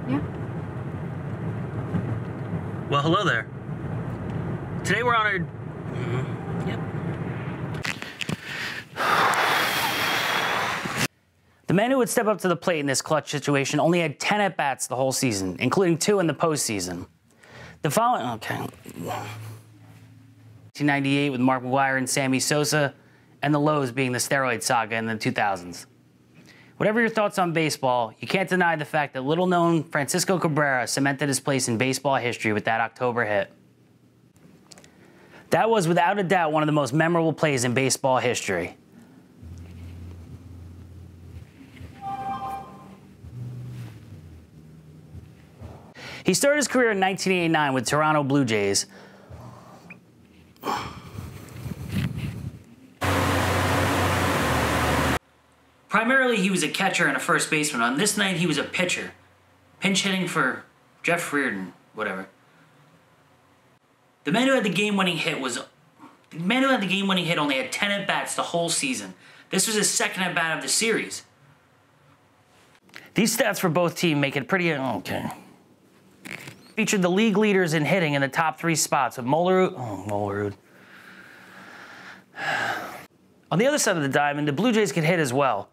Yeah. Well, hello there. Today we're honored. Yep. The man who would step up to the plate in this clutch situation only had 10 at-bats the whole season, including 2 in the postseason. The following, 1998 with Mark McGwire and Sammy Sosa, and the lows being the steroid saga in the 2000s. Whatever your thoughts on baseball, you can't deny the fact that little-known Francisco Cabrera cemented his place in baseball history with that October hit. That was without a doubt one of the most memorable plays in baseball history. He started his career in 1989 with Toronto Blue Jays. Primarily, he was a catcher and a first baseman. On this night, he was a pitcher, pinch hitting for Jeff Reardon, whatever. The man who had the game-winning hit only had 10 at-bats the whole season. This was his second at-bat of the series. These stats for both teams make it pretty okay. Featured the league leaders in hitting in the top 3 spots with Molerud. On the other side of the diamond, the Blue Jays could hit as well.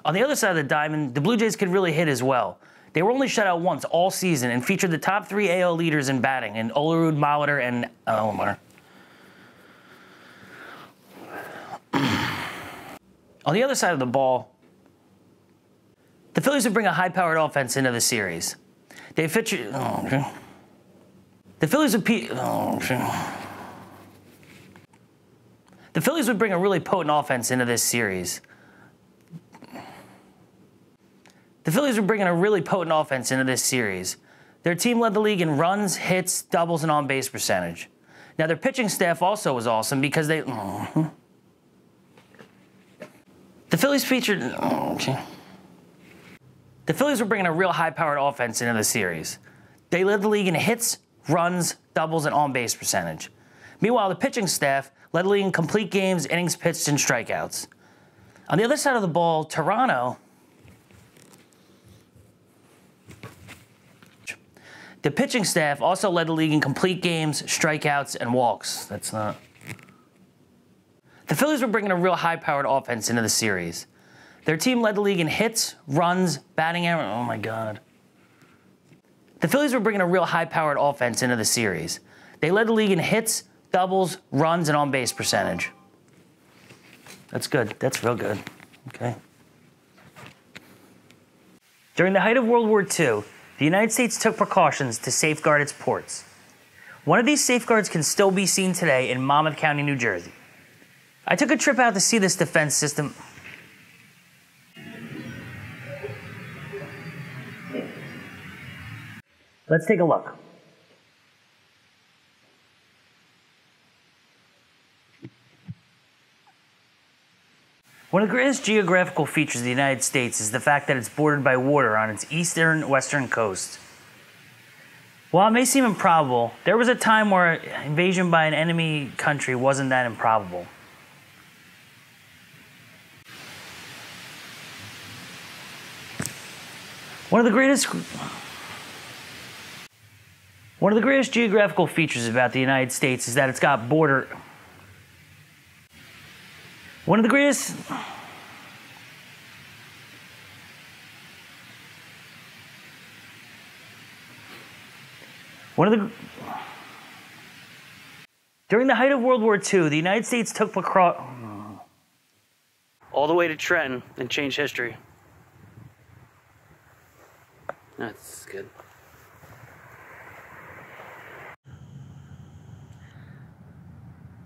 On the other side of the diamond, the Blue Jays could really hit as well. They were only shut out once all season and featured the top 3 AL leaders in batting in Olerud, Molitor, and Omar. On the other side of the ball, the Phillies would bring a high-powered offense into the series. They featured... The Phillies would bring a really potent offense into this series. Their team led the league in runs, hits, doubles, and on-base percentage. Now, their pitching staff also was awesome because they... The Phillies were bringing a real high-powered offense into the series. They led the league in hits, runs, doubles, and on-base percentage. Meanwhile, the pitching staff led the league in complete games, innings pitched, and strikeouts. On the other side of the ball, Toronto... The pitching staff also led the league in complete games, strikeouts, and walks. The Phillies were bringing a real high-powered offense into the series. Their team led the league in hits, runs, batting average... Oh, my God. The Phillies were bringing a real high-powered offense into the series. They led the league in hits, doubles, runs, and on-base percentage. That's good. That's real good. Okay. During the height of World War II, the United States took precautions to safeguard its ports. One of these safeguards can still be seen today in Monmouth County, New Jersey. I took a trip out to see this defense system. Let's take a look. One of the greatest geographical features of the United States is the fact that it's bordered by water on its eastern western coast. While it may seem improbable, there was a time where invasion by an enemy country wasn't that improbable. One of the greatest geographical features about the United States is that it's got border... During the height of World War II, the United States took all the way to Trenton and changed history. That's good.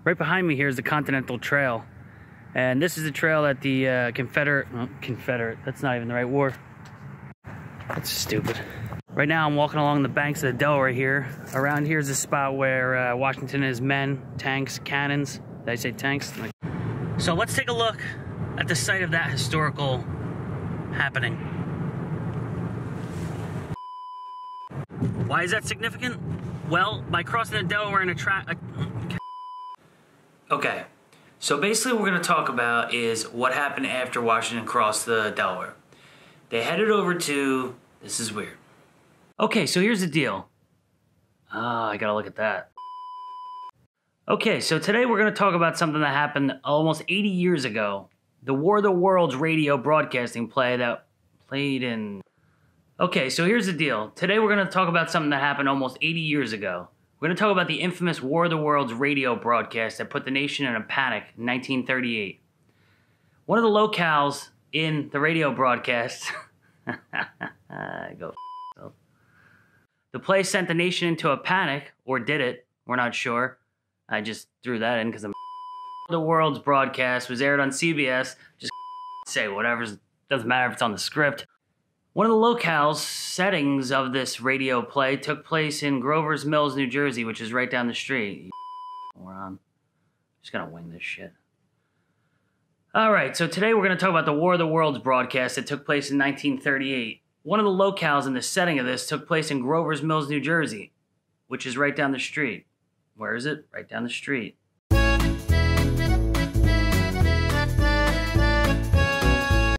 Right behind me here is the Continental Trail. And this is the trail that the Confederate, that's not even the right war. That's stupid. Right now I'm walking along the banks of the Delaware here. Around here is the spot where Washington has men, tanks, cannons. Did I say tanks? So let's take a look at the site of that historical happening. Why is that significant? Well, by crossing the Delaware in a Okay. So basically what we're going to talk about is what happened after Washington crossed the Delaware. They headed over to... This is weird. Okay, so here's the deal. I gotta look at that. Okay, so today we're gonna talk about something that happened almost 80 years ago. The War of the Worlds radio broadcasting play that played in... Okay, so here's the deal. Today we're gonna talk about something that happened almost 80 years ago. We're gonna talk about the infamous War of the Worlds radio broadcast that put the nation in a panic in 1938. One of the locales in the radio broadcast... Go f***. The play sent the nation into a panic, or did it? We're not sure. I just threw that in because the World's broadcast was aired on CBS. Just say whatever, doesn't matter if it's on the script. One of the locales settings of this radio play took place in Grover's Mills, New Jersey, which is right down the street. Moron. Just gonna wing this shit. Alright, so today we're going to talk about the War of the Worlds broadcast that took place in 1938. One of the locales in the setting of this took place in Grover's Mills, New Jersey, which is right down the street. Where is it? Right down the street.